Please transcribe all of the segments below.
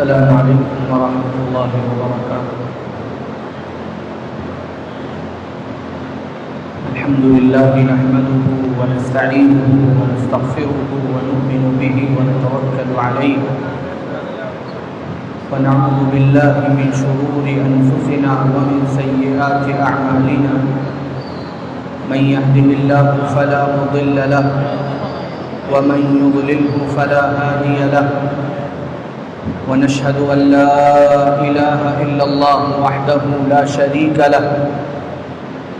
السلام عليكم ورحمة الله وبركاته. الحمد لله نحمده ونستعينه ونستغفره ونؤمن به ونتوكل عليه ونعوذ بالله من شرور أنفسنا ومن سيئات أعمالنا. من يهده الله فلا مضل له ومن يضلله فلا هادي له. ونشهد أن لا إله إلا الله وحده لا شريك له.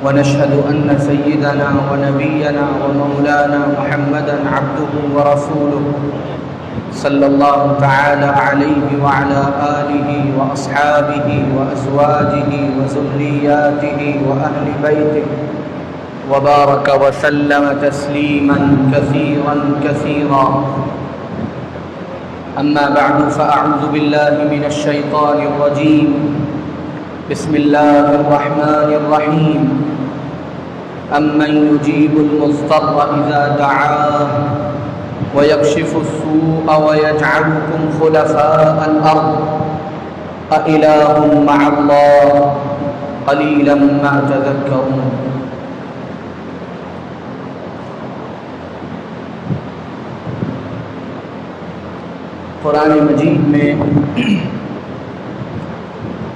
ونشهد أن سيدنا ونبينا ومولانا محمدا عبده ورسوله صلى الله تعالى عليه وعلى آله وأصحابه وأزواجه وذرياته وأهل بيته وبارك وسلم تسليما كثيرا كثيرا. أما بعد فأعوذ بالله من الشيطان الرجيم. بسم الله الرحمن الرحيم. أمن يجيب المضطر إذا دعاه ويكشف السوء ويجعلكم خلفاء الأرض أإله مع الله قليلا ما تذكرون. قرآن مجید میں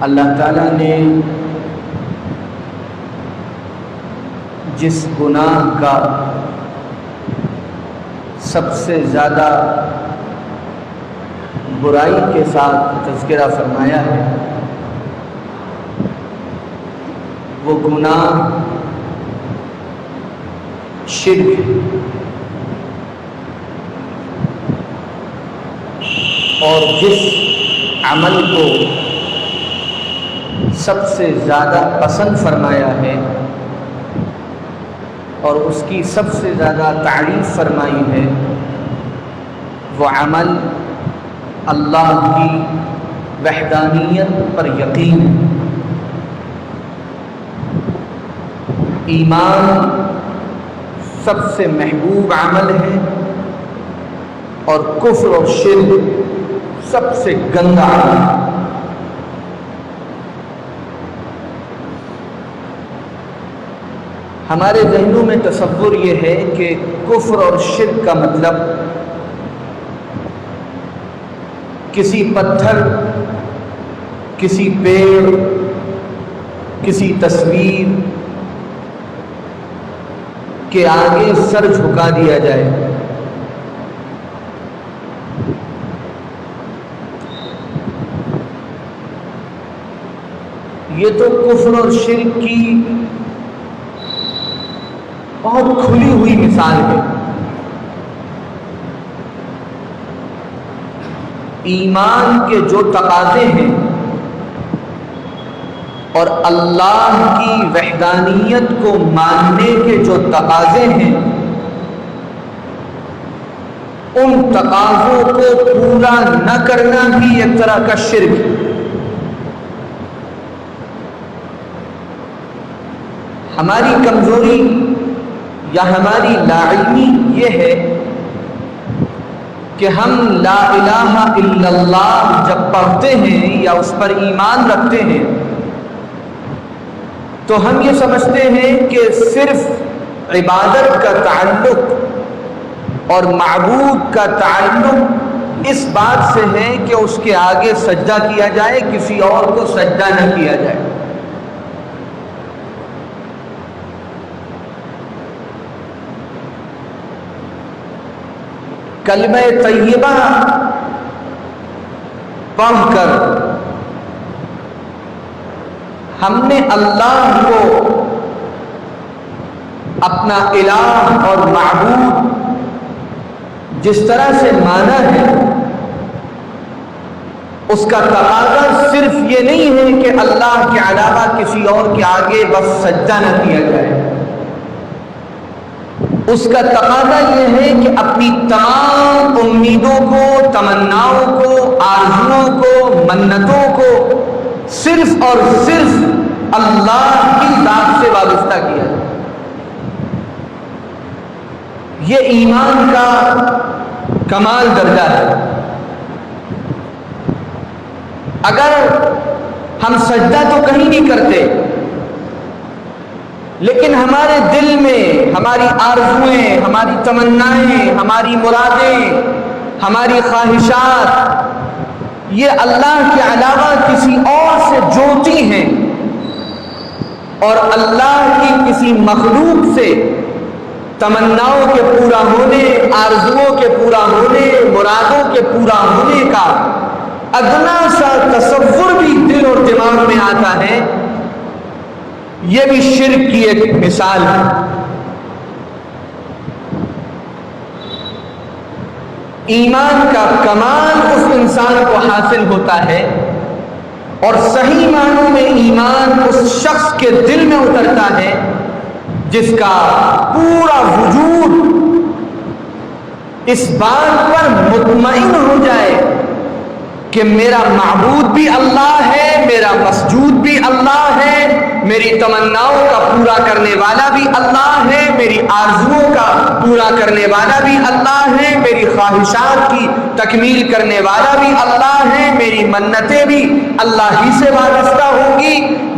اللہ تعالیٰ نے جس گناہ کا سب سے زیادہ برائی کے ساتھ تذکرہ فرمایا ہے وہ گناہ شرک ہے. اور جس عمل کو سب سے زیادہ پسند فرمایا ہے اور اس کی سب سے زیادہ تعریف فرمائی ہے وہ عمل اللہ کی وحدانیت پر یقین ہے. ایمان سب سے محبوب عمل ہے اور کفر اور شرک سب سے گندا عمل ہے. ہمارے ذہنوں میں تصور یہ ہے کہ کفر اور شرک کا مطلب کسی پتھر، کسی پیڑ، کسی تصویر کے آگے سر جھکا دیا جائے. یہ تو کفر اور شرک کی بہت کھلی ہوئی مثال ہے. ایمان کے جو تقاضے ہیں اور اللہ کی وحدانیت کو ماننے کے جو تقاضے ہیں ان تقاضوں کو پورا نہ کرنا بھی ایک طرح کا شرک ہے. ہماری کمزوری یا ہماری لاعلمی یہ ہے کہ ہم لا الہ الا اللہ جب پڑھتے ہیں یا اس پر ایمان رکھتے ہیں تو ہم یہ سمجھتے ہیں کہ صرف عبادت کا تعلق اور معبود کا تعلق اس بات سے ہے کہ اس کے آگے سجدہ کیا جائے، کسی اور کو سجدہ نہ کیا جائے. کلمہ طیبہ پڑھ کر ہم نے اللہ کو اپنا الہ اور معبود جس طرح سے مانا ہے اس کا تقاضا صرف یہ نہیں ہے کہ اللہ کے علاوہ کسی اور کے آگے بس سجدہ نہ کیا جائے. اس کا تقاضا یہ ہے کہ اپنی تمام امیدوں کو، تمناؤں کو، آرزوؤں کو، منتوں کو صرف اور صرف اللہ کی ذات سے وابستہ کیا جائے. یہ ایمان کا کمال درجہ ہے. اگر ہم سجدہ تو کہیں نہیں کرتے، لیکن ہمارے دل میں ہماری آرزوئیں، ہماری تمنائیں، ہماری مرادیں، ہماری خواہشات یہ اللہ کے علاوہ کسی اور سے جوتی ہیں، اور اللہ کی کسی مخلوق سے تمناؤں کے پورا ہونے، آرزوؤں کے پورا ہونے، مرادوں کے پورا ہونے کا ادنا سا تصور بھی دل اور دماغ میں آتا ہے، یہ بھی شرک کی ایک مثال ہے۔ ایمان کا کمال اس انسان کو حاصل ہوتا ہے، اور صحیح معنوں میں ایمان اس شخص کے دل میں اترتا ہے جس کا پورا وجود اس بات پر مطمئن ہو جائے کہ میرا معبود بھی اللہ ہے، میرا مسجود بھی اللہ ہے، میری تمناؤں کا پورا کرنے والا بھی اللہ ہے، میری آرزوؤں کا پورا کرنے والا بھی اللہ ہے، میری خواہشات کی تکمیل کرنے والا بھی اللہ ہے، میری منتیں بھی اللہ ہی سے وابستہ ہوں گی،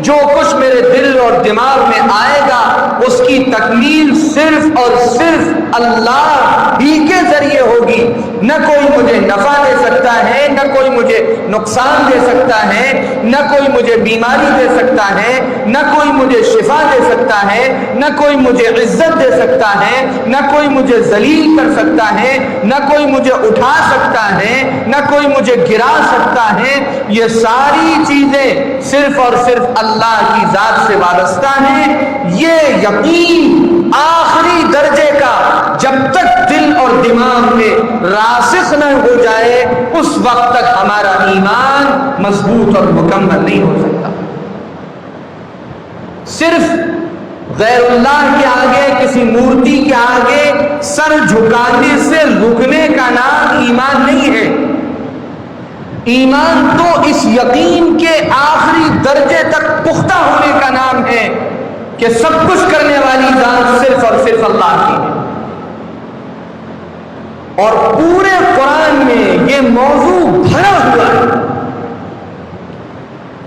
جو کچھ میرے دل اور دماغ میں آئے گا اس کی تکمیل صرف اور صرف اللہ ہی کے ذریعے ہوگی۔ نہ کوئی مجھے نفع دے سکتا ہے، نہ کوئی مجھے نقصان دے سکتا ہے، نہ کوئی مجھے بیماری دے سکتا ہے، نہ کوئی مجھے شفا دے سکتا ہے، نہ کوئی مجھے عزت دے سکتا ہے، نہ کوئی مجھے ذلیل کر سکتا ہے، نہ کوئی مجھے اٹھا سکتا ہے، نہ کوئی مجھے گرا سکتا ہے۔ یہ ساری چیزیں صرف اور صرف اللہ کی ذات سے وابستہ ہیں۔ یہ یقین آخری درجے کا جب تک دل اور دماغ میں راسخ نہ ہو جائے اس وقت تک ہمارا ایمان مضبوط اور مکمل نہیں ہو سکتا۔ صرف غیر اللہ کے آگے، کسی مورتی کے آگے سر جھکانے سے رکنے کا نام ایمان نہیں ہے۔ ایمان تو اس یقین کے آخری درجے تک پختہ ہونے کا نام ہے کہ سب کچھ کرنے والی ذات صرف اور صرف اللہ کی ہے۔ اور پورے قرآن میں یہ موضوع بھرا ہوا ہے،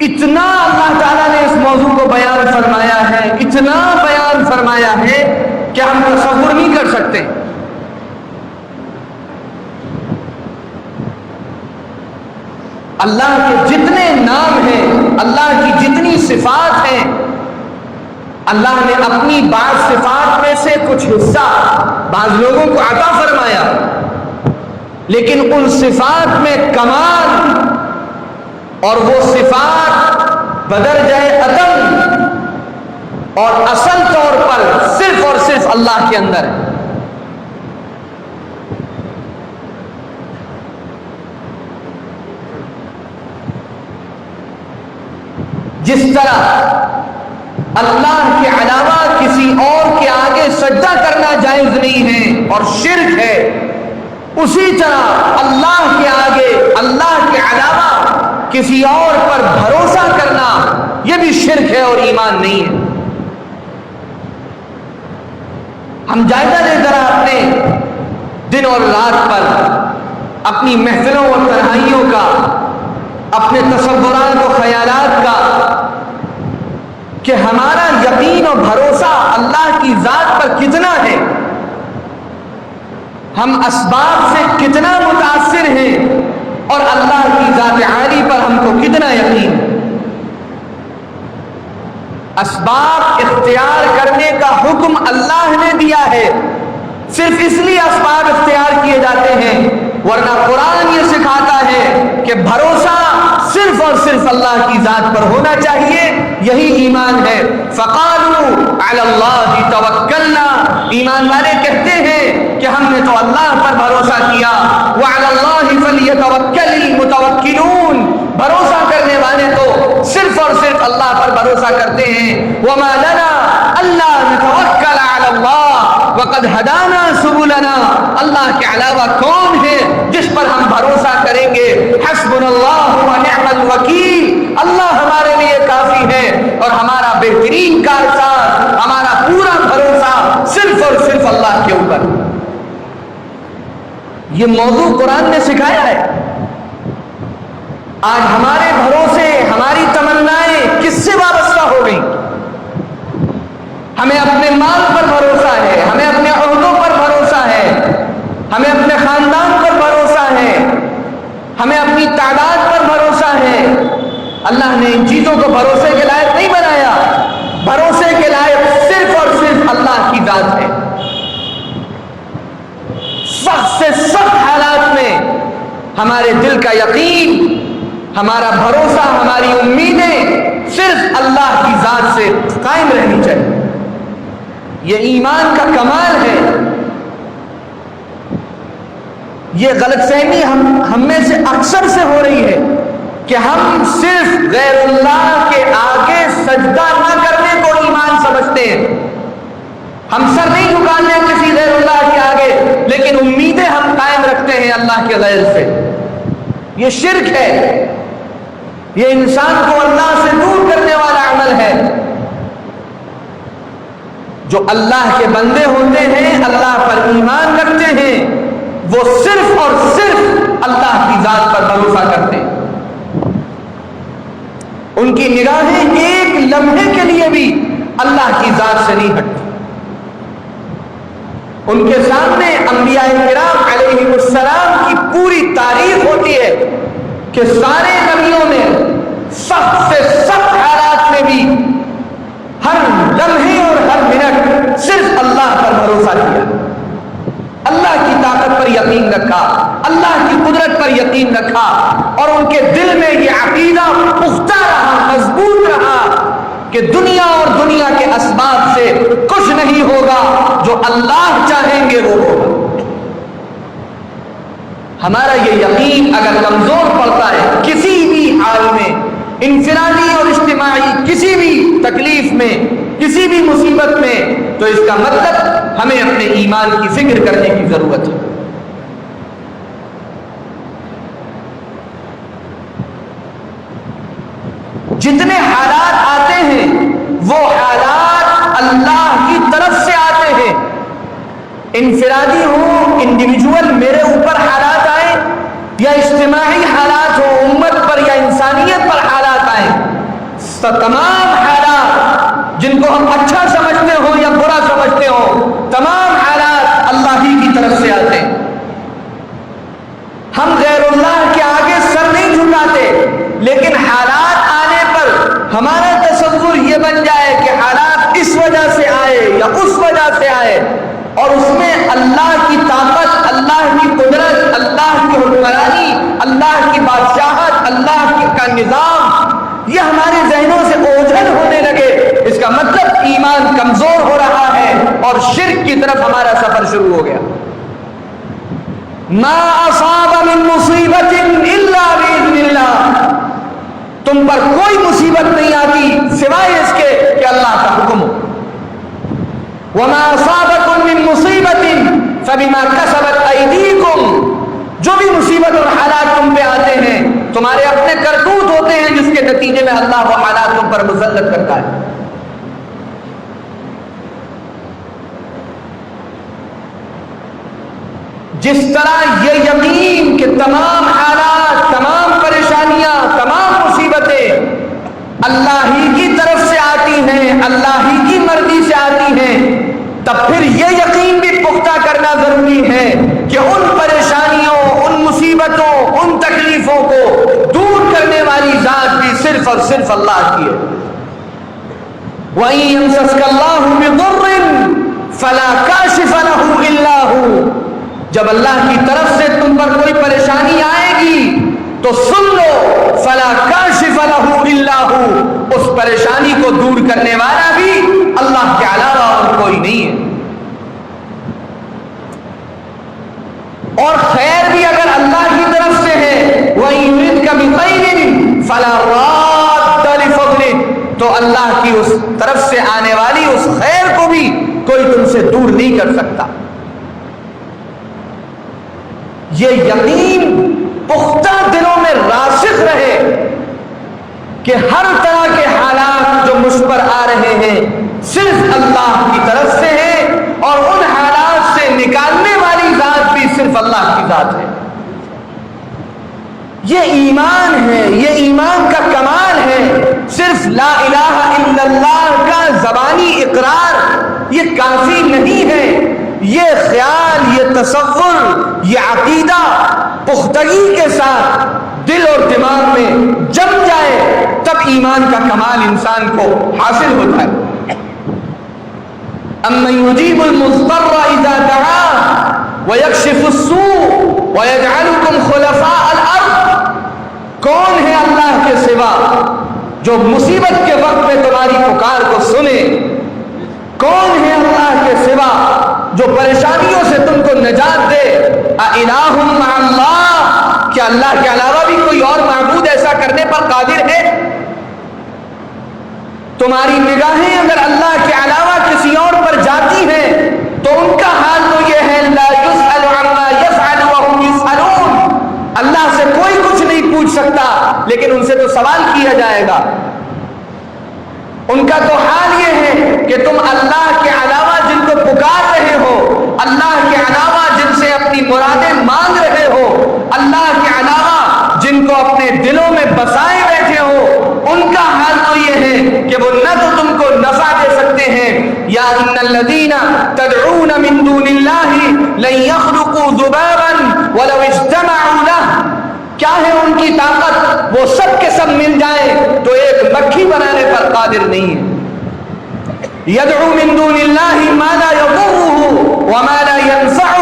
اتنا اللہ تعالیٰ نے اس موضوع کو بیان فرمایا ہے، اتنا بیان فرمایا ہے کہ ہم تصور نہیں کر سکتے۔ اللہ کے جتنے نام ہیں، اللہ کی جتنی صفات ہیں، اللہ نے اپنی بعض صفات میں سے کچھ حصہ بعض لوگوں کو عطا فرمایا، لیکن ان صفات میں کمال اور وہ صفات بدرجہ عدم اور اصل طور پر صرف اور صرف اللہ کے اندر ہے۔ جس طرح اللہ کے علاوہ کسی اور کے آگے سجدہ کرنا جائز نہیں ہے اور شرک ہے، اسی طرح اللہ کے آگے، اللہ کے علاوہ کسی اور پر بھروسہ کرنا یہ بھی شرک ہے اور ایمان نہیں ہے۔ ہم جائزہ لیں ذرا اپنے دن اور رات پر، اپنی محفلوں اور تنہائیوں کا، اپنے تصورات و خیالات کا، کہ ہمارا یقین اور بھروسہ اللہ کی ذات پر کتنا ہے، ہم اسباب سے کتنا متاثر ہیں اور اللہ کی ذات عالی پر ہم کو کتنا یقین ہے۔ اسباب اختیار کرنے کا حکم اللہ نے دیا ہے، صرف اس لیے اسباب اختیار کیے جاتے ہیں، ورنہ قرآن یہ سکھاتا ہے کہ بھروسہ صرف اور صرف اللہ کی ذات پر ہونا چاہیے، یہی ایمان ہے۔ فقالوا علی اللہ توکلنا، ایمان والے کہتے ہیں کہ ہم نے تو اللہ پر بھروسہ کیا، وعلی اللہ فلیتوکل المتوکلون، بھروسہ کرنے والے تو صرف اور صرف اللہ پر بھروسہ کرتے ہیں۔ وما لنا الا نتوکل علی اللہ وقد ہدانا سبلنا، اللہ کے علاوہ کون ہے جس پر ہم بھروسہ کریں گے؟ حسبنا اللہ ونعم الوکیل، اللہ ہمارے لیے کافی ہے اور ہمارا بہترین کارساز، ہمارا پورا بھروسہ صرف اور صرف اللہ کے اوپر۔ یہ موضوع قرآن نے سکھایا ہے۔ آج ہمارے پورا ہو گئی. ہمیں اپنے مال پر بھروسہ ہے, ہمیں اپنے عہدوں پر بھروسہ ہے, ہمیں اپنے خاندان پر بھروسہ ہے, ہمیں اپنی تعداد پر بھروسہ ہے. اللہ نے ان چیزوں کو بھروسے کے لائق نہیں بنایا. بھروسے کے لائق صرف اور صرف اللہ کی ذات ہے. سخت سے سخت حالات میں ہمارے دل کا یقین, ہمارا بھروسہ, ہماری امیدیں صرف اللہ کی ذات سے قائم رہنی چاہیے. یہ ایمان کا کمال ہے. یہ غلط فہمی ہم میں سے اکثر سے ہو رہی ہے کہ ہم صرف غیر اللہ کے آگے سجدہ نہ کرنے کو ایمان سمجھتے ہیں. ہم سر نہیں جھکاتے کسی غیر اللہ کے آگے, لیکن امیدیں ہم قائم رکھتے ہیں اللہ کے غیر سے. یہ شرک ہے, یہ انسان کو اللہ سے دور کرنے والا عمل ہے. جو اللہ کے بندے ہوتے ہیں, اللہ پر ایمان رکھتے ہیں, وہ صرف اور صرف اللہ کی ذات پر بھروسہ کرتے ہیں. ان کی نگاہیں ایک لمحے کے لیے بھی اللہ کی ذات سے نہیں ہٹتی. ان کے سامنے انبیاء کرام علیہ السلام کی پوری تاریخ ہوتی ہے کہ سارے نبیوں نے سخت سے سخت حالات میں بھی ہر لمحے اور ہر منٹ صرف اللہ پر بھروسہ کیا, اللہ کی طاقت پر یقین رکھا, اللہ کی قدرت پر یقین رکھا, اور ان کے دل میں یہ عقیدہ پختہ رہا, مضبوط رہا کہ دنیا اور دنیا کے اسباب سے کچھ نہیں ہوگا, جو اللہ چاہیں گے وہ ہوگا. ہمارا یہ یقین اگر کمزور پڑتا ہے کسی بھی حال میں, انفرادی اور اجتماعی کسی بھی تکلیف میں, کسی بھی مصیبت میں, تو اس کا مطلب ہمیں اپنے ایمان کی فکر کرنے کی ضرورت ہے. جتنے حالات آتے ہیں وہ حالات اللہ کی طرف سے آتے ہیں. انفرادی ہو, انڈیویجول میرے اوپر حالات آئے, یا اجتماعی حالات ہو, امت پر یا انسانیت پر حالات آئے, تمام حالات جن کو ہم اچھا سمجھتے ہو یا برا سمجھتے ہو, تمام حالات اللہ ہی کی طرف سے آتے ہیں. ہم غیر اللہ کے آگے سر نہیں جھکاتے, لیکن حالات آنے پر ہمارا تصور یہ بن جائے کہ حالات اس وجہ سے آئے یا اس وجہ سے آئے, اور اس میں اللہ کی طاقت, اللہ کی قدرت, اللہ کی حکمرانی, اللہ کی بادشاہت, اللہ کا نظام, یہ ہمارے ذہنوں سے اوجھل ہونے لگے. اس کا مطلب ایمان کمزور ہو رہا ہے اور شرک کی طرف ہمارا سفر شروع ہو گیا. ما اصاب من مصیبت الا باذن اللہ, تم پر کوئی مصیبت نہیں آتی سوائے اس کے کہ اللہ کا حکم ہو. وما اصابکم من مصیبت فبما کسبت ایدیکم, جو بھی مصیبت اور حالات تم پہ آتے ہیں تمہارے اپنے کرتوت ہوتے ہیں, جس کے نتیجے میں اللہ وہ حالات تم پر مسلط کرتا ہے. جس طرح یہ یقین کہ تمام حالات, تمام پریشانیاں, تمام مصیبتیں اللہ ہی کی طرف سے آتی ہیں, اللہ ہی کی مرضی سے آتی ہیں, تب پھر یہ یقین بھی پختہ کرنا ضروری ہے کہ ان پریشانیوں, ان مصیبتوں, ان تکلیفوں کو دور کرنے والی ذات بھی صرف اور صرف اللہ کی ہے. وَإِن يَمْسَسْكَ اللَّهُ بِضُرٍّ فَلَا كَاشِفَ لَهُ إِلَّا هُوَ, جب اللہ کی طرف سے تم پر کوئی پریشانی آئے گی تو سن لو, فَلَا كَاشِفَ لَهُ إِلَّا هُوَ, اس پریشانی کو دور کرنے والا بھی اللہ کے علاوہ اور کوئی نہیں ہے. اور خیر بھی اگر اللہ کی طرف سے ہے, وَإِن يُرِدْكَ بِخَيْرٍ فَلَا رَادَّ لِفَضْلِهِ, تو اللہ کی اس طرف سے آنے والی اس خیر کو بھی کوئی تم سے دور نہیں کر سکتا. یہ یقین پختہ دلوں میں راسخ رہے کہ ہر طرح کے حالات جو مجھ پر آ رہے ہیں صرف اللہ کی طرف سے ہیں, اور ان حالات سے نکالنے والی ذات بھی صرف اللہ کی ذات ہے. یہ ایمان ہے, یہ ایمان کا کمال ہے. صرف لا الہ الا یہ خیال، یہ تصور، یہ عقیدہ پختگی کے ساتھ دل اور دماغ میں جم جائے تب ایمان کا کمال انسان کو حاصل ہوتا ہے۔ امن یجیب المضطر اذا دعاه ویکشف السوء ویجعلکم خلفاء الارض، کون ہے اللہ کے سوا جو مصیبت کے وقت میں تمہاری پکار کو سنے؟ کون ہے اللہ کے سوا جو پریشانیوں سے تم کو نجات دے؟ اِلٰہٌ مع اللہ، کیا اللہ کے علاوہ بھی کوئی اور معبود ایسا کرنے پر قادر ہے؟ تمہاری نگاہیں اگر اللہ کے علاوہ کسی اور پر جاتی ہیں تو ان کا حال تو یہ ہے لا يسأل عما يفعل وهم يسألون، اللہ سے کوئی کچھ نہیں پوچھ سکتا لیکن ان سے تو سوال کیا جائے گا۔ ان کا تو حال یہ ہے کہ تم اللہ کے علاوہ جن کو پکار رہے ہو، اللہ کے علاوہ جن سے اپنی مرادیں مانگ رہے ہو، اللہ کے علاوہ جن کو اپنے دلوں میں بسائے بیٹھے ہو، ان کا حال تو یہ ہے کہ وہ نہ تو تم کو نفع دے سکتے ہیں، یا ان الذین تدعون من دون اللہ لن یخلقوا ذبابا ولو اجتمعوا لہ، کیا ہے ان کی طاقت؟ وہ سب کے سب مل جائیں تو ایک مکھی بنانے پر قادر نہیں ہے۔ یدعو من دون اللہ ما لا یضرہ وما لا ینفعہ،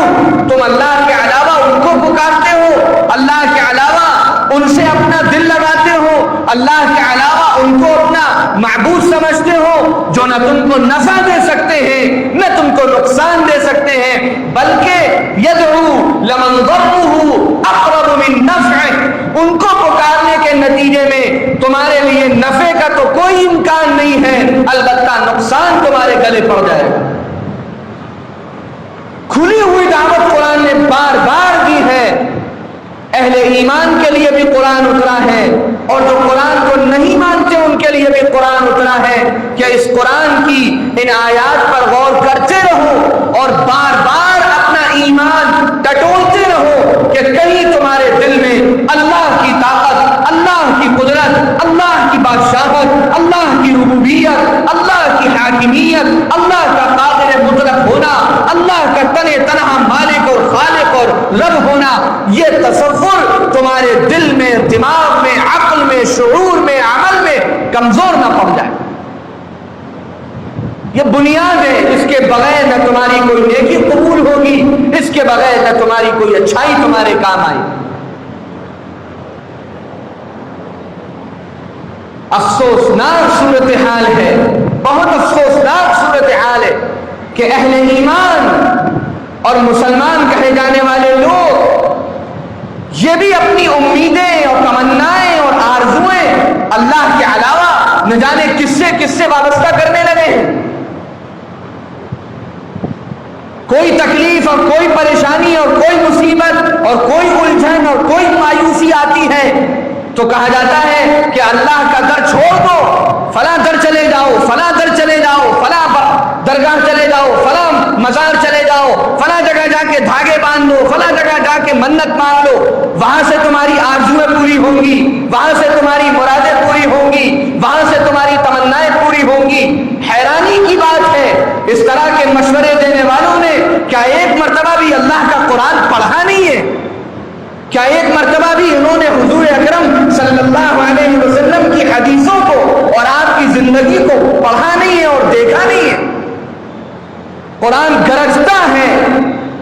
تم اللہ کے علاوہ ان کو پکارتے ہو، اللہ کے علاوہ ان سے اپنا دل لگاتے ہو، اللہ کے علاوہ ان کو اپنا معبود سمجھتے ہو جو نہ تم کو نفع دے سکتے ہیں نہ تم کو نقصان دے سکتے ہیں، بلکہ یدعو لمن ضرہ اقرب من نفعہ، ان کو پکارنے کے نتیجے میں تمہارے لیے نفع کا تو کوئی امکان نہیں ہے، البتہ نقصان تمہارے گلے پڑ جائے گا۔ کھلی ہوئی دعوت قرآن نے بار بار دی ہے، اہل ایمان کے لیے بھی قرآن اترا ہے اور جو قرآن کو نہیں مانتے ان کے لیے بھی قرآن اترا ہے کہ اس قرآن کی ان آیات پر غور کرتے رہو اور بار بار اپنا ایمان ٹٹولتے رہو کہ کہیں تمہارے دل میں اللہ کی طاقت، اللہ کی قدرت، اللہ کی بادشاہت، اللہ کی ربوبیت، اللہ کی حاکمیت، اللہ کا قادر مطلق ہونا، اللہ کا تنے تنہا مالک اور خالق اور رب ہونا، یہ تصور تمہارے دل میں، دماغ میں، عقل میں، شعور میں، عمل میں کمزور نہ پڑ جائے۔ یہ بنیاد ہے، اس کے بغیر نہ تمہاری کوئی نیکی قبول ہوگی، اس کے بغیر نہ تمہاری کوئی اچھائی تمہارے کام آئے۔ افسوسناک صورتحال ہے، بہت افسوسناک صورتحال ہے کہ اہل ایمان اور مسلمان کہے جانے والے لوگ یہ بھی اپنی امیدیں اور تمنائیں اور آرزویں اللہ کے علاوہ نہ جانے کس سے وابستہ کرنے لگے ہیں۔ کوئی تکلیف اور کوئی پریشانی اور کوئی مصیبت اور کوئی الجھن اور کوئی مایوسی آتی ہے تو کہا جاتا ہے کہ اللہ کا در چھوڑ دو، فلاں در چلے جاؤ، فلاں در چلے جاؤ، فلاں درگاہ چلے جاؤ، فلاں مزار چلے جاؤ، فلاں جگہ جا کے دھاگے باندھ لو، فلاں جگہ جا کے منت مانگ لو، وہاں سے تمہاری آرزویں پوری ہوں گی، وہاں سے تمہاری مرادیں پوری ہوں گی، وہاں سے تمہاری تمنائیں پوری ہوں گی۔ حیرانی کی بات ہے اس طرح کے مشورے دینے والوں نے کیا ایک مرتبہ بھی اللہ کا قرآن پڑھا نہیں ہے؟ کیا ایک مرتبہ بھی انہوں نے حضور اکرم صلی اللہ علیہ وسلم کی حدیثوں کو اور آپ کی زندگی کو پڑھا نہیں ہے اور دیکھا نہیں ہے؟ قرآن گرجتا ہے،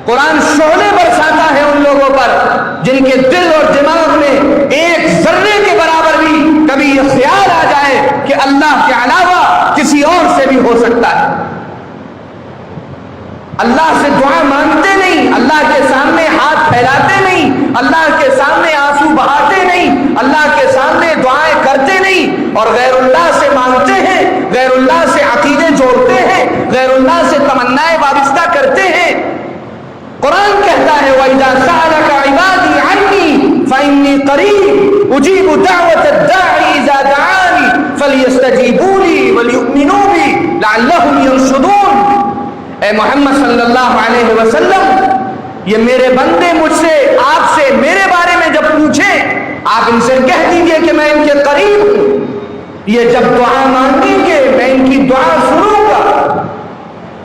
قرآن شعلے برساتا ہے ان لوگوں پر جن کے دل اور دماغ میں ایک ذرے کے برابر بھی کبھی یہ خیال آ جائے کہ اللہ کے علاوہ کسی اور سے بھی ہو سکتا ہے۔ اللہ سے دعا مانگتے نہیں، اللہ کے سامنے ہاتھ پھیلاتے نہیں، اللہ کے سامنے آنسو بہاتے نہیں، اللہ کے سامنے دعائیں کرتے نہیں اور غیر اللہ سے مانگتے ہیں، غیر اللہ سے عقیدے جوڑتے ہیں، غیر اللہ سے تمنائیں وابستہ کرتے ہیں۔ قرآن کہتا ہے وَإِذَا سَأَلَكَ عِبَادِي عَنِّي فَإِنِّي قَرِيبٌ أُجِيبُ دَعْوَةَ الدَّاعِ إِذَا دَعَانِ فَلْيَسْتَجِيبُوا لِي وَلْيُؤْمِنُوا بِي لَعَلَّهُمْ يَرْشُدُونَ۔ اے محمد صلی اللہ علیہ وسلم، یہ میرے بندے مجھ سے، آپ سے میرے بارے میں جب پوچھیں آپ ان سے کہہ دیجئے کہ میں ان کے قریب ہوں، یہ جب دعا مانگیں گے میں ان کی دعا سنوں گا۔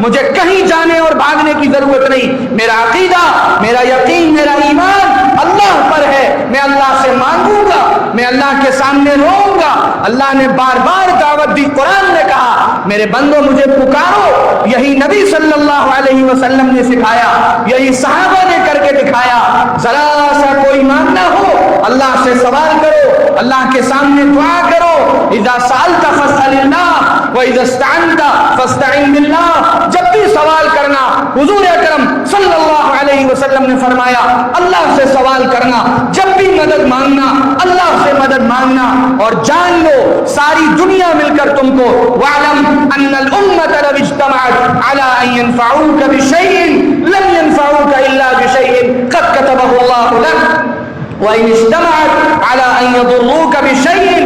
مجھے کہیں جانے اور بھاگنے کی ضرورت نہیں. میرا عقیدہ، میرا یقین، میرا ایمان اللہ پر ہے. میں اللہ سے مانگوں گا، میں اللہ کے سامنے روؤں گا. اللہ نے بار بار دعوت دی. قرآن نے کہا میرے بندوں مجھے پکارو. یہی نبی صلی اللہ علیہ وسلم نے سکھایا، یہی صحابہ نے کر کے دکھایا. ذرا سا کوئی مانگنا ہو اللہ سے سوال کرو، اللہ کے سامنے دعا کرو. اذا سألت فاسأل اللہ واذا استعنت فاستعن باللہ. جب بھی سوال کرنا، حضور اکرم صلی اللہ علیہ وسلم نے فرمایا اللہ سے سوال کرنا. جب بھی مدد مانگنا اللہ سے مدد مانگنا. اور جان لو ساری دنیا مل کر تم کو وَاعْلَمْ أَنَّ الْأُمَّةَ لَوْ اجْتَمَعَتْ عَلَىٰ أَن يَنفَعُوكَ بِشَيْءٍ لَمْ يَنفَعُوكَ إِلَّا بِشَيْءٍ قَدْ كَتَبَهُ اللَّهُ لَكَ وَإِنِ اجْتَمَعَتْ عَلَىٰ أَن يَضُرُّوكَ بِشَيْءٍ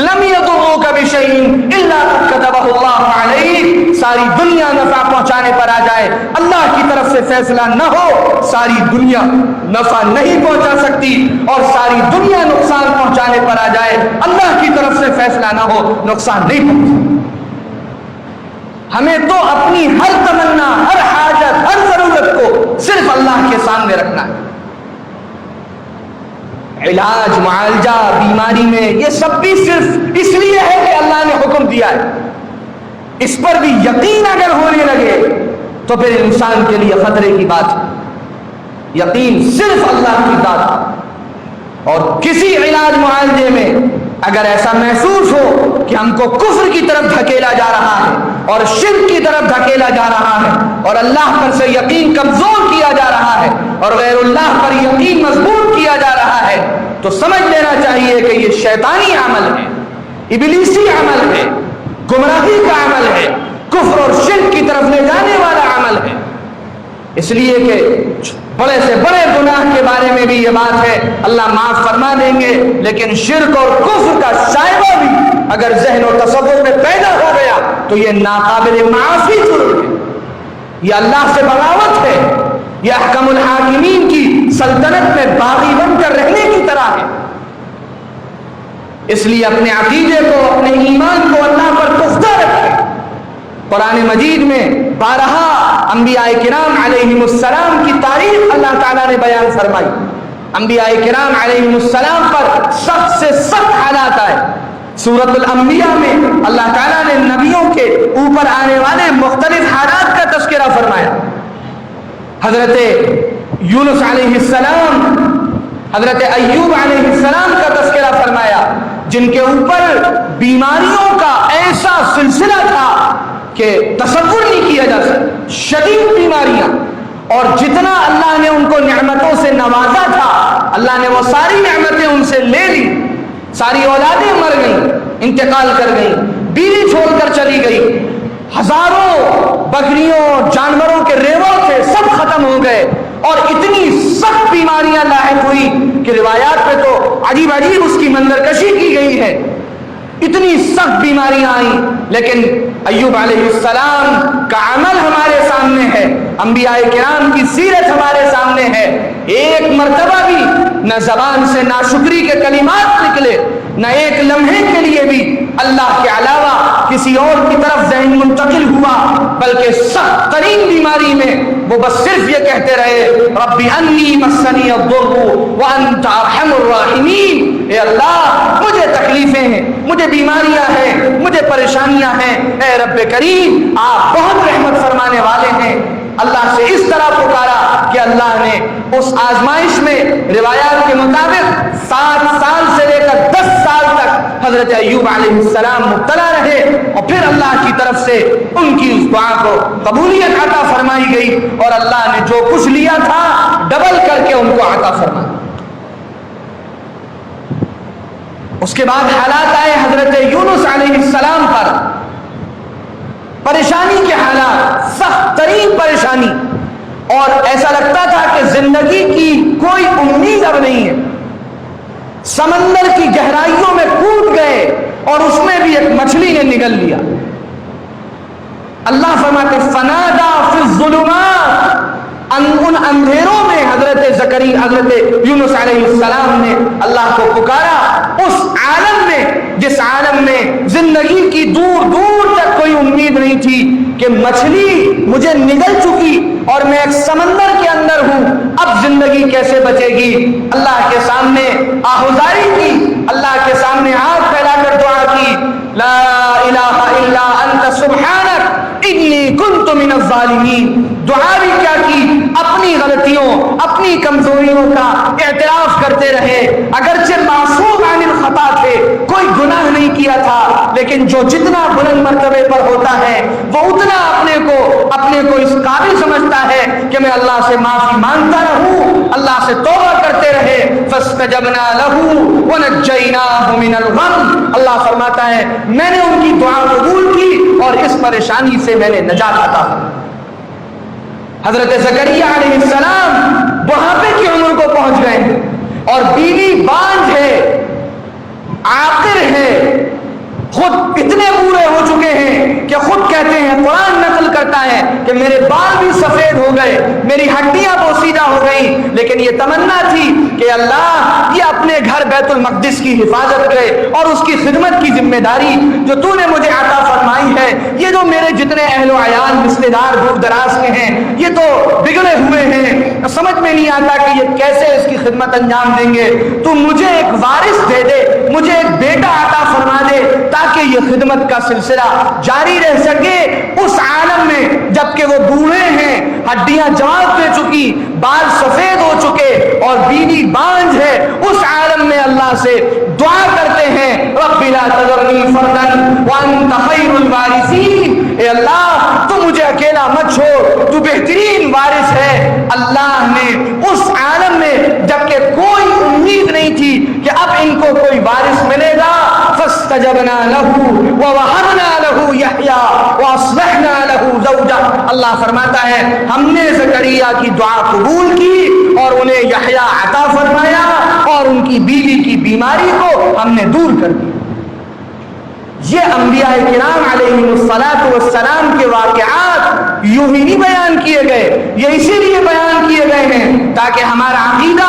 لَمْ يَضُرُّوكَ بِشَيْءٍ إِلَّا قَدْ كَتَبَهُ اللَّهُ عَلَيْكَ. ساری دنیا نفع پہنچانے پر آ جائے، اللہ کی طرف سے فیصلہ نہ ہو، ساری دنیا نفع نہیں پہنچا سکتی. اور ساری دنیا نقصان پہنچانے پر آ جائے، اللہ کی طرف سے فیصلہ نہ ہو، نقصان نہیں پہنچ سکتی. ہمیں تو اپنی ہر تمنا، ہر حاجت، ہر ضرورت کو صرف اللہ کے سامنے رکھنا ہے. علاج، معالجہ بیماری میں یہ سب بھی صرف اس لیے ہے کہ اللہ نے حکم دیا ہے. اس پر بھی یقین اگر ہونے لگے تو پھر انسان کے لیے خطرے کی بات ہے. یقین صرف اللہ کی ذات. اور کسی علاج معالجے میں اگر ایسا محسوس ہو کہ ہم کو کفر کی طرف دھکیلا جا رہا ہے اور شرک کی طرف دھکیلا جا رہا ہے اور اللہ پر سے یقین کمزور کیا جا رہا ہے اور غیر اللہ پر یقین مضبوط کیا جا رہا ہے، تو سمجھ لینا چاہیے کہ یہ شیطانی عمل ہے، ابلیسی عمل ہے، گمراہی کا عمل ہے، کفر اور شرک کی طرف لے جانے والا عمل ہے. اس لیے کہ بڑے سے بڑے گناہ کے بارے میں بھی یہ بات ہے اللہ معاف فرما دیں گے، لیکن شرک اور کفر کا شائبہ بھی اگر ذہن و تصور میں پیدا ہو گیا تو یہ ناقابل معافی ضرور ہے. یہ اللہ سے بغاوت ہے، یہ احکم الحاکمین کی سلطنت میں باغی بن کر رہنے کی طرح ہے. اس لیے اپنے عقیدے کو، اپنے ایمان کو اللہ پر پختہ رکھیں. قرآن مجید میں بارہا انبیاء کرام علیہم السلام کی تاریخ اللہ تعالیٰ نے بیان فرمائی. انبیاء کرام علیہم السلام پر سخت سے سخت حالات آئے. سورۃ الانبیاء میں اللہ تعالیٰ نے نبیوں کے اوپر آنے والے مختلف حالات کا تذکرہ فرمایا. حضرت یونس علیہ السلام، حضرت ایوب علیہ السلام کا تذکرہ فرمایا، جن کے اوپر بیماریوں کا ایسا سلسلہ تھا کہ تصور نہیں کیا جا سکتا. شدید بیماریاں، اور جتنا اللہ نے ان کو نعمتوں سے نوازا تھا اللہ نے وہ ساری نعمتیں ان سے لے لی. ساری اولادیں مر گئیں، انتقال کر گئیں، بیوی چھوڑ کر چلی گئی، ہزاروں بکریوں جانوروں کے ریوڑ تھے سب ختم ہو گئے. اور اتنی سخت بیماریاں لاحق ہوئی کہ روایات پہ تو عجیب عجیب اس کی منظر کشی کی گئی ہے. اتنی سخت بیماریاں آئیں، لیکن ایوب علیہ السلام کا عمل ہمارے سامنے ہے، انبیاء کرام کی سیرت ہمارے سامنے ہے. ایک مرتبہ بھی نہ زبان سے ناشکری کے کلمات نکلے، نہ ایک لمحے کے لیے بھی اللہ کے علاوہ کسی اور کی طرف ذہن منتقل ہوا، بلکہ سخت ترین بیماری میں وہ بس صرف یہ کہتے رہے رب انی مسنی الضر وانت ارحم الراحمین. اے اللہ مجھے تکلیفیں ہیں، مجھے بیماریاں ہیں، مجھے پریشانیاں ہیں، اے رب کریم آپ بہت رحمت فرمانے والے ہیں. اللہ سے اس طرح پکارا کہ اللہ نے اس آزمائش میں روایات کے مطابق 7 سال سے لے کر 10 سال تک حضرت ایوب علیہ السلام مبتلا رہے، اور پھر اللہ کی طرف سے ان کی اس دعا کو قبولیت عطا فرمائی گئی، اور اللہ نے جو کچھ لیا تھا ڈبل کر کے ان کو عطا فرمایا. اس کے بعد حالات آئے حضرت یونس علیہ السلام پر، پریشانی کے حالات، سخت ترین پریشانی، اور ایسا لگتا تھا کہ زندگی کی کوئی امید اب نہیں ہے. سمندر کی گہرائیوں میں کود گئے اور اس میں بھی ایک مچھلی نے نگل لیا. اللہ فرماتے فنادا فی الظلمات، ان اندھیروں میں حضرت حضرت یونس علیہ السلام نے اللہ کو پکارا اس عالم میں جس عالم میں زندگی کی دور دور تک کوئی امید نہیں تھی کہ مچھلی مجھے نگل چکی اور میں ایک سمندر کے اندر ہوں، اب زندگی کیسے بچے گی؟ اللہ کے سامنے آہوزاری کی، اللہ کے سامنے ہاتھ پھیلا کر دعا کی، لا الہ الا انت سبحانک انی کنت من الظالمین۔ دعا بھی کیا کی؟ اپنی غلطیوں اپنی کمزوریوں کا اعتراف کرتے رہے، اگرچہ معصوم عن الخطا تھے، کوئی گناہ نہیں کیا تھا، لیکن جو جتنا بلند مرتبے پر ہوتا ہے وہ اتنا اپنے کو اس قابل سمجھتا ہے کہ میں اللہ سے معافی مانگتا رہوں، اللہ سے توبہ کرتے رہے۔ فاستجبنا له ونجيناه من الغم، اللہ فرماتا ہے میں نے ان کی دعا قبول کی اور اس پریشانی سے میں نے نجات عطا کی۔ حضرت زکریا علیہ السلام بڑھاپے کی عمر کو پہنچ گئے اور بیوی بانجھ ہے، عاقر ہے، خود اتنے بوڑھے ہو چکے ہیں کہ خود کہتے ہیں، قرآن نقل کرتا ہے کہ میرے بال بھی سفید ہو گئے، میری ہڈیاں بوسیدہ ہو گئی، لیکن یہ تمنا تھی کہ اللہ یہ اپنے گھر بیت المقدس کی حفاظت کرے اور اس کی خدمت کی ذمہ داری جو تو نے مجھے عطا فرمائی ہے، یہ جو میرے جتنے اہل و عیال رشتے دار دور دراز کے ہیں یہ تو بگڑے ہوئے ہیں، سمجھ میں نہیں آتا کہ یہ کیسے اس کی خدمت انجام دیں گے، تو مجھے ایک وارث دے دے، مجھے ایک بیٹا عطا فرما دے تاکہ یہ خدمت کا سلسلہ جاری رہ سکے اس عالم میں، جبکہ وہ بوڑھے ہیں، ہڈیاں جواب دے چکی، بال سفید ہو چکے اور بیوی بانجھ ہے، اس عالم میں اللہ سے دعا کرتے ہیں، رب لا تذرنی فردا وانت خیر الوارثین، اے اللہ تو مجھے اکیلا مت چھوڑ، تو بہترین وارث ہے۔ اللہ نے اس عالم میں جبکہ کوئی امید نہیں تھی کہ اب ان کو کوئی وارث ملے گا، فاستجبنا له ووهبنا له يحيى واصلحنا له زوجا، اللہ فرماتا ہے ہم نے زکریا کی دعا قبول کی اور انہیں یحییٰ عطا فرمایا اور ان کی بیوی کی بیماری کو ہم نے دور کر دیا۔ یہ انبیاء کرام علیہ السلام کے واقعات یوں ہی نہیں بیان کیے گئے، یہ اسی لیے بیان کیے گئے ہیں تاکہ ہمارا عقیدہ،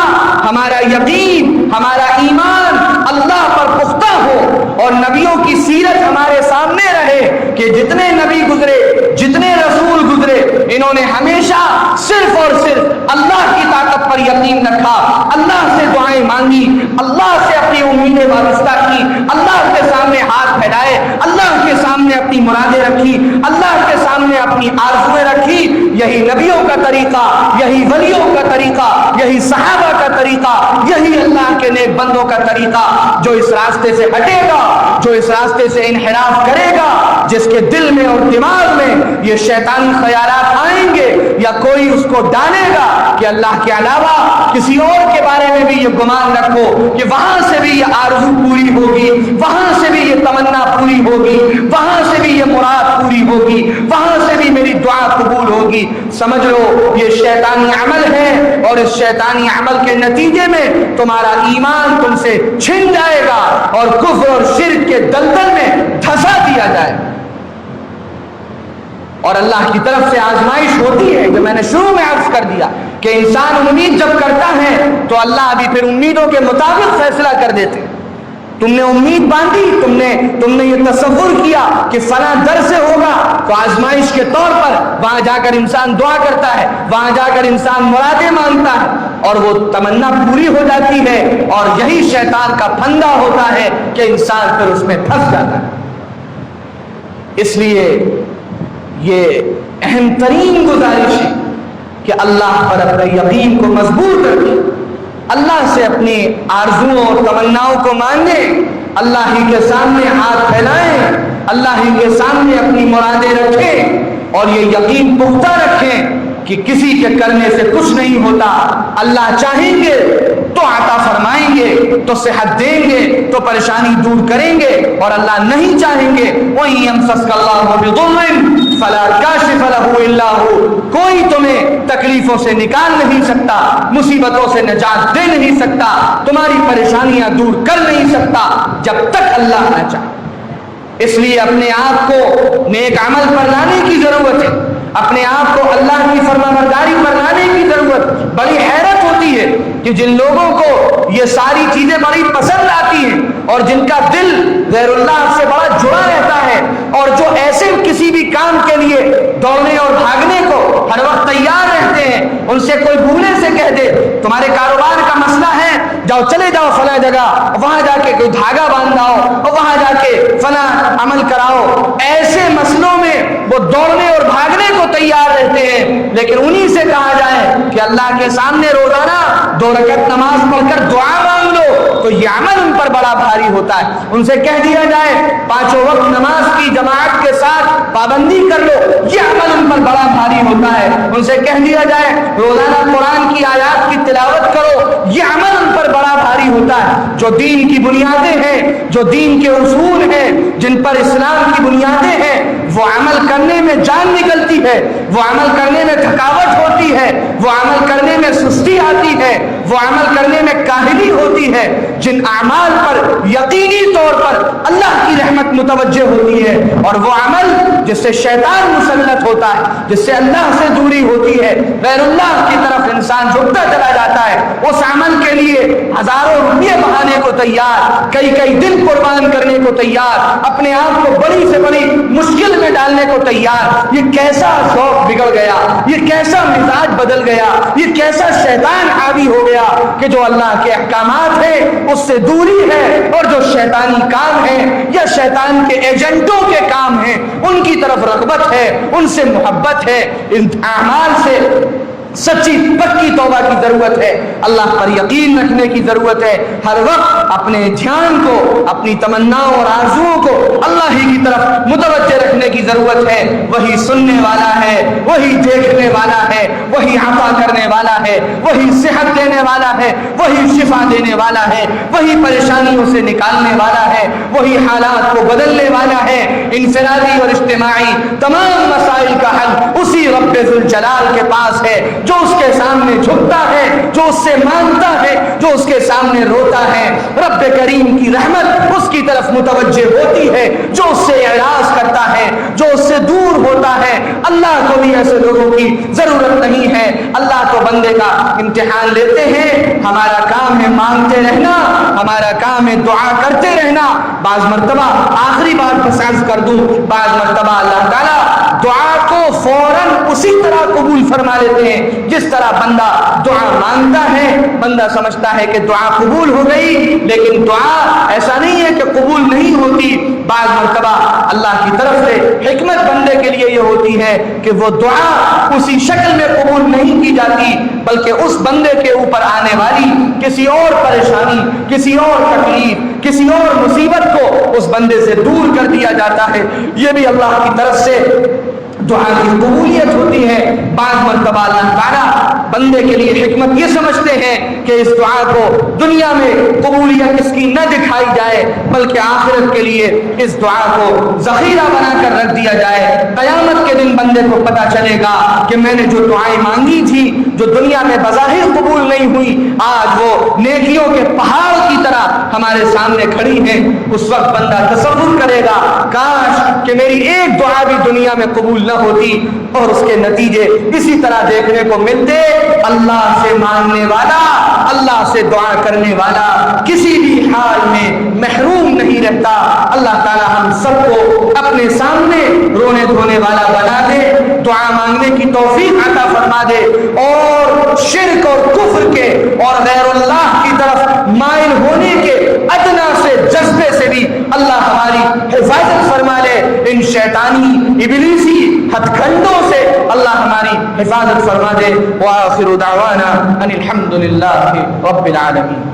ہمارا یقین، ہمارا ایمان اللہ پر پختہ ہو اور نبیوں کی سیرت ہمارے سامنے رہے کہ جتنے نبی گزرے، جتنے رسول گزرے، انہوں نے ہمیشہ صرف اور صرف اللہ کی طاقت پر یقین رکھا، اللہ سے دعائیں مانگی، اللہ سے اپنی امیدیں وابستہ کی، اللہ کے سامنے ہاتھ پھیلائے، اللہ کے سامنے اپنی مرادیں رکھی، اللہ کے سامنے اپنی آرزویں رکھی۔ یہی نبیوں کا طریقہ، یہی ولیوں کا طریقہ، یہی صحابہ کا طریقہ، یہی اللہ کے نیک بندوں کا طریقہ۔ جو اس راستے سے ہٹے گا، جو اس راستے سے انحراف کرے گا، جس کے دل میں اور دماغ میں یہ شیطانی خیالات آئیں گے یا کوئی اس کو ڈالے گا کہ اللہ کے علاوہ کسی اور کے بارے میں بھی یہ گمان رکھو کہ وہاں سے بھی یہ آرزو پوری ہوگی، وہاں سے بھی یہ تمنا پوری ہوگی، وہاں سے بھی یہ مراد پوری ہوگی، وہاں سے بھی میری دعا قبول ہوگی، سمجھ لو یہ شیطانی عمل ہے اور اس شیطانی عمل کے نتیجے میں تمہارا ایمان تم سے چھن جائے گا اور کفر اور شرک کے دلدل میں دھسا دیا جائے گا۔ اور اللہ کی طرف سے آزمائش ہوتی ہے، جو میں نے شروع میں عرض کر دیا کہ انسان امید جب کرتا ہے تو اللہ بھی پھر امیدوں کے مطابق فیصلہ کر دیتے۔ تم نے امید باندھی، تم نے یہ تصور کیا کہ فلاں در سے ہوگا، تو آزمائش کے طور پر وہاں جا کر انسان دعا کرتا ہے، وہاں جا کر انسان مرادیں مانگتا ہے اور وہ تمنا پوری ہو جاتی ہے، اور یہی شیطان کا پھندا ہوتا ہے کہ انسان پھر اس میں پھنس جاتا ہے۔ اس لیے یہ اہم ترین گزارش ہے کہ اللہ پر اپنے یقین کو مضبوط رکھیں، اللہ سے اپنی آرزوؤں اور تمناؤں کو مانگیں، اللہ ہی کے سامنے ہاتھ پھیلائیں، اللہ ہی کے سامنے اپنی مرادیں رکھیں اور یہ یقین پختہ رکھیں کہ کسی کے کرنے سے کچھ نہیں ہوتا، اللہ چاہیں گے تو عطا فرمائیں گے، تو صحت دیں گے، تو پریشانی دور کریں گے، اور اللہ نہیں چاہیں گے وَإِن يَمْسَسْكَ اللَّهُ بِضُرٍّ فَلَا كَاشِفَ لَهُ إِلَّا هُوَ، کوئی تمہیں تکلیفوں سے نکال نہیں سکتا، مصیبتوں سے نجات دے نہیں سکتا، تمہاری پریشانیاں دور کر نہیں سکتا جب تک اللہ نہ چاہے۔ اس لیے اپنے آپ کو نیک عمل پر لانے کی ضرورت ہے، اپنے آپ کو اللہ کی فرمانبرداری پر لانے کی ضرورت۔ بڑی حیرت ہوتی جاتی ہے کہ جن لوگوں کو یہ ساری چیزیں بڑی پسند آتی ہیں اور جن کا دل غیر اللہ سے بڑا جڑا رہتا ہے اور جو ایسے کسی بھی کام کے لیے دوڑنے اور بھاگنے کو ہر وقت تیار رہتے ہیں، ان سے کوئی بھولے سے کہہ دے تمہارے کاروبار کا مسئلہ ہے، جاؤ چلے جاؤ فلاں جگہ، وہاں جا کے کوئی دھاگا باندھاؤ اور وہاں جا کے فلاں عمل کراؤ، ایسے مسئلوں میں وہ دوڑنے اور بھاگنے کو تیار رہتے ہیں، لیکن انہی سے کہا جائے کہ اللہ کے سامنے روزانہ 2 رکعت نماز پڑھ کر دعا مانگ لو تو یہ عمل ان پر بڑا بھاری ہوتا ہے۔ ان سے کہہ دیا جائے 5 وقت نماز کی جماعت کے ساتھ پابندی کر لو، یہ عمل ان پر بڑا بھاری ہوتا ہے۔ ان سے کہہ دیا جائے روزانہ قرآن کی آیات کی تلاوت کرو، یہ عمل ان پر بڑا بھاری ہوتا ہے۔ جو دین کی بنیادیں ہیں، جو دین کے اصول ہیں، جن پر اسلام کی بنیادیں ہیں، وہ عمل کرنے میں جان نکلتی ہے، وہ عمل کرنے میں تھکاوٹ ہوتی ہے، وہ عمل کرنے میں سستی آتی ہے، وہ عمل کرنے میں کاہلی ہوتی ہے۔ جن اعمال پر یقینی طور پر اللہ کی رحمت متوجہ ہوتی ہے اور وہ عمل جس سے شیطان مسلط ہوتا ہے، جس سے اللہ سے دوری ہوتی ہے، غیر اللہ کی طرف انسان جھکتا چلا جاتا ہے، اس عمل کے لیے ہزاروں روپے بہانے کو تیار، کئی دن قربان کرنے کو تیار، اپنے آپ کو بڑی سے بڑی مشکل میں ڈالنے کو تیار۔ یہ کیسا ذوق بگڑ گیا، یہ کیسا مزاج بدل گیا، یہ کیسا شیطان حاوی ہو گیا کہ جو اللہ کے احکامات ہیں اس سے دوری ہے اور جو شیطانی کام ہیں یا شیطان کے ایجنٹوں کے کام ہیں ان کی طرف رغبت ہے، ان سے محبت ہے۔ ان اعمال سے سچی پکی توبہ کی ضرورت ہے، اللہ پر یقین رکھنے کی ضرورت ہے، ہر وقت اپنے دھیان کو، اپنی تمناؤں اور آرزوؤں کو اللہ ہی کی طرف متوجہ رکھنے کی ضرورت ہے۔ وہی سننے والا ہے، وہی دیکھنے والا ہے، وہی عطا کرنے والا ہے، وہی صحت دینے والا ہے، وہی شفا دینے والا ہے، وہی پریشانیوں سے نکالنے والا ہے، وہی حالات کو بدلنے والا ہے۔ انفرادی اور اجتماعی تمام مسائل کا حل اسی رب ذوالجلال کے پاس ہے، جو اس کے سامنے جھکتا ہے، جو اس سے مانگتا ہے، جو اس کے سامنے روتا ہے۔ رب کریم کی رحمت اس کی طرف متوجہ ہوتی ہے جو اس سے اعراض کرتا ہے، جو اس سے دور ہوتا ہے۔ اللہ کو بھی ایسے لوگوں کی ضرورت نہیں ہے۔ اللہ تو بندے کا امتحان لیتے ہیں، ہمارا کام ہے مانگتے رہنا، ہمارا کام ہے دعا کرتے رہنا۔ بعض مرتبہ آخری بات بس عرض کر دوں، بعض مرتبہ اللہ تعالیٰ دعا کو فوراً اسی طرح قبول فرما لیتے ہیں جس طرح بندہ دعا مانگتا ہے۔ بندہ سمجھتا ہے کہ دعا قبول ہو گئی، لیکن دعا ایسا نہیں ہے کہ قبول نہیں ہوتی۔ بعض مرتبہ اللہ کی طرف سے حکمت بندے کے لیے یہ ہوتی ہے کہ وہ دعا اسی شکل میں قبول نہیں کی جاتی، بلکہ اس بندے کے اوپر آنے والی کسی اور پریشانی، کسی اور تکلیف، کسی اور مصیبت کو اس بندے سے دور کر دیا جاتا ہے۔ یہ بھی اللہ کی طرف سے دعا کی قبولیت ہوتی ہے۔ بعض مرتبہ اللہ تعالیٰ بندے کے لیے حکمت یہ سمجھتے ہیں کہ اس دعا کو دنیا میں قبولیت اس کی نہ دکھائی جائے، بلکہ آخرت کے لیے اس دعا کو ذخیرہ بنا کر رکھ دیا جائے۔ قیامت کے دن بندے کو پتہ چلے گا کہ میں نے جو دعائیں مانگی تھی، جو دنیا میں بظاہر قبول نہیں ہوئی، آج وہ نیکیوں کے پہاڑ کی طرح ہمارے سامنے کھڑی ہیں۔ اس وقت بندہ تصور کرے گا کاش کہ میری ایک دعا بھی دنیا میں قبول نہ ہوتی اور اس کے نتیجے اسی طرح دیکھنے کو ملتے۔ اللہ سے مانگنے والا، اللہ سے دعا کرنے والا کسی بھی حال میں محروم نہیں رہتا۔ اللہ تعالی ہم سب کو اپنے سامنے رونے دھونے والا بنا دے، دعا مانگنے کی توفیق عطا فرما دے، اور شرک اور کفر کے اور غیر اللہ کی طرف مائل ہونے کے ادنا سے جذبے سے بھی اللہ ہماری حفاظت فرما لے۔ ان شیطانی ابلیسی ہتھ کنڈوں سے اللہ ہماری حفاظت فرما دے۔ وآخر دعوانا ان الحمد للہ رب العالمین۔